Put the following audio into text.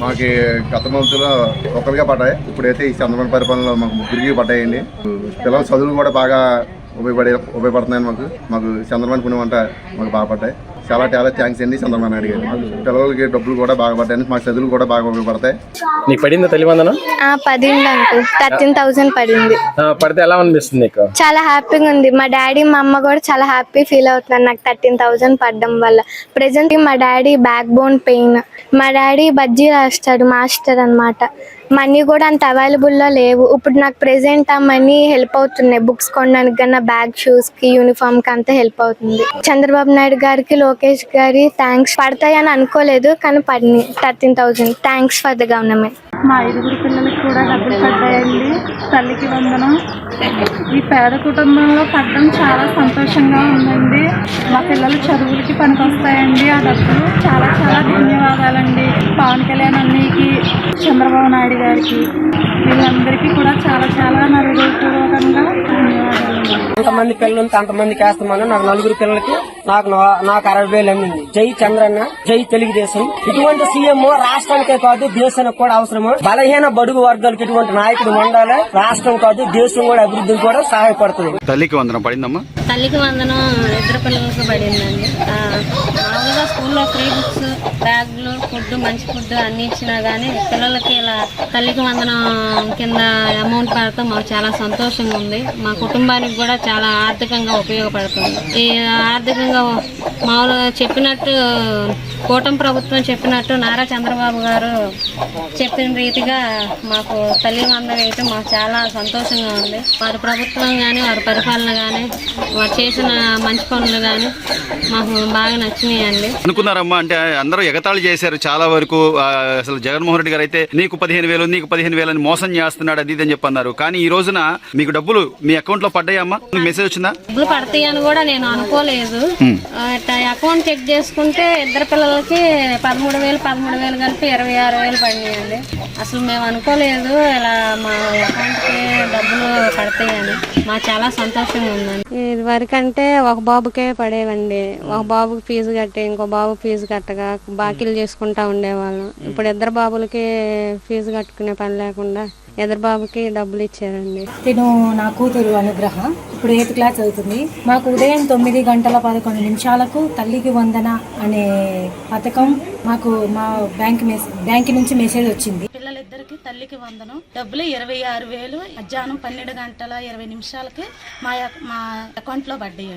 మాకి గత మంత్లో ఒకరిగా పడ్డాయి. ఇప్పుడైతే ఈ చంద్రబాబు పరిపాలనలో మాకు ముగ్గురికి పడ్డాయండి. పిల్లల చదువులు కూడా బాగా ఉపయోగపడుతున్నాయని మాకు చంద్రబాబు పుణ్యం అంటే మాకు బాగా పడ్డాయి. చాలా థ్యాంక్స్ అండి చంద్రబాబు నాయుడు గారు. పిల్లలకి డబ్బులు కూడా బాగా పడ్డాయి, మా చదువులు కూడా బాగా ఉపయోగపడతాయి. నీకు పడిందా తల్లి వందనం? పడింది అంకుల్, 13,000 పడింది. పడితే ఎలా అనిపిస్తుంది నీకు? చాలా హ్యాపీగా ఉంది. మా డాడీ మా అమ్మ కూడా చాలా హ్యాపీ ఫీల్ అవుతున్నారు నాకు 13,000 పడడం వల్ల. ప్రెసెంట్ మా డాడీ బ్యాక్ బోన్ పెయిన్. మా డాడీ బజ్జీ రాస్తాడు, మాస్టర్ అన్నమాట. మనీ కూడా అంత అవైలబుల్లో లేవు. ఇప్పుడు నాకు ప్రెసెంట్ ఆ మనీ హెల్ప్ అవుతున్నాయి. బుక్స్ కొనడానికి కన్నా బ్యాగ్, షూస్ కి, యూనిఫామ్ కి అంతా హెల్ప్ అవుతుంది. చంద్రబాబు నాయుడు గారికి, లోకేష్ గారి థ్యాంక్స్. పడతాయని అనుకోలేదు కానీ పడినాయి 13,000. Thanks for the government. మా 5 పిల్లలకి కూడా డబ్బులు పడ్డాయండి. తల్లికి వందనం. ఈ పేద కుటుంబంలో పడడం చాలా సంతోషంగా ఉందండి. మా పిల్లలు చదువులకి పనికొస్తాయండి ఆ డబ్బులు. చాలా ధన్యవాదాలండి పవన్ కళ్యాణ్ అన్నయ్యకి, చంద్రబాబు నాయుడు గారికి, వీళ్ళందరికీ కూడా చాలా నా హృదయపూర్వకంగా ధన్యవాదాలు. ఎంతమంది పిల్లలు అంతమందికి వేస్తామని నాకు 4 పిల్లలకి నాకు 60,000 అందింది. జై చంద్రన్న, జై తెలుగుదేశం. ఇటువంటి సీఎం రాష్ట్రానికే కాదు దేశానికి కూడా అవసరము. బలహీన బడుగు వర్గాలకు ఇటువంటి నాయకుడు ఉండాలి. రాష్ట్రం కాదు దేశం కూడా అభివృద్ధికి కూడా సహాయపడుతుంది. తల్లికి వందనం పడిందమ్మా? తల్లికి వందనం 2 పిల్లలకి పడిందండి. మామూలుగా స్కూల్లో ఫ్రీ బుక్స్, బ్యాగులు, ఫుడ్, మంచి ఫుడ్ అన్ని ఇచ్చినా గానీ పిల్లలకి ఇలా తల్లికి వందనం కింద అమౌంట్ పడతాం మాకు చాలా సంతోషంగా ఉంది. మా కుటుంబానికి కూడా చాలా ఆర్థికంగా ఉపయోగపడుతుంది. ఈ ఆర్థికంగా మామూలుగా చెప్పినట్టు కూటమి ప్రభుత్వం చెప్పినట్టు నారా చంద్రబాబు గారు చెప్పిన రీతిగా మాకు తల్లి వందనం అయితే మాకు చాలా సంతోషంగా ఉంది. వారి ప్రభుత్వం కానీ, వారి పరిపాలన కానీ, వారు చేసిన మంచి పనులు కానీ మాకు బాగా నచ్చినాయండి. అనుకున్నారమ్మా? అంటే అందరూ ఎగతాళి చేశారు చాలా వరకు. అసలు జగన్మోహన్ రెడ్డి గారు అయితే నీకు 15,000 నీకు 15,000 అని మోసం చేస్తున్నాడు అది అని చెప్పి అన్నారు. కానీ ఈ రోజున మీకు డబ్బులు మీ అకౌంట్ లో పడ్డాయమ్మా? మెసేజ్ వచ్చిందా? డబ్బులు పడతాయి అని కూడా నేను అనుకోలేదు. అకౌంట్ చెక్ చేసుకుంటే 2 పిల్లలకి 13,000 కలిపి 26,000 పడినాయండి. అసలు మేము అనుకోలేదు ఇలా మా అకౌంట్ కి డబ్బులు పడతాయని. మాకు చాలా సంతోషంగా ఉందండి. ఇది వరకంటే ఒక బాబుకే పడేవండి. ఒక బాబుకి ఫీజు కట్టి ఇంకో బాబు ఫీజు కట్టగా బాకీలు చేసుకుంటా ఉండేవాళ్ళం. ఇప్పుడు 2 బాబులకి ఫీజు కట్టుకునే పని లేకుండా 2 బాబుకి డబ్బులు ఇచ్చారండి. నేను నా కూతురు అనుగ్రహ ఇప్పుడు 8th క్లాస్ అవుతుంది. మాకు ఉదయం 9:11 తల్లికి వందన అనే పథకం మాకు మా బ్యాంక్ నుంచి మెసేజ్ వచ్చింది. పిల్లలిద్దరికి తల్లికి వందనం డబ్బులు 26,000 మధ్యాహ్నం 12:20 మా అకౌంట్ లో పడ్డాయి.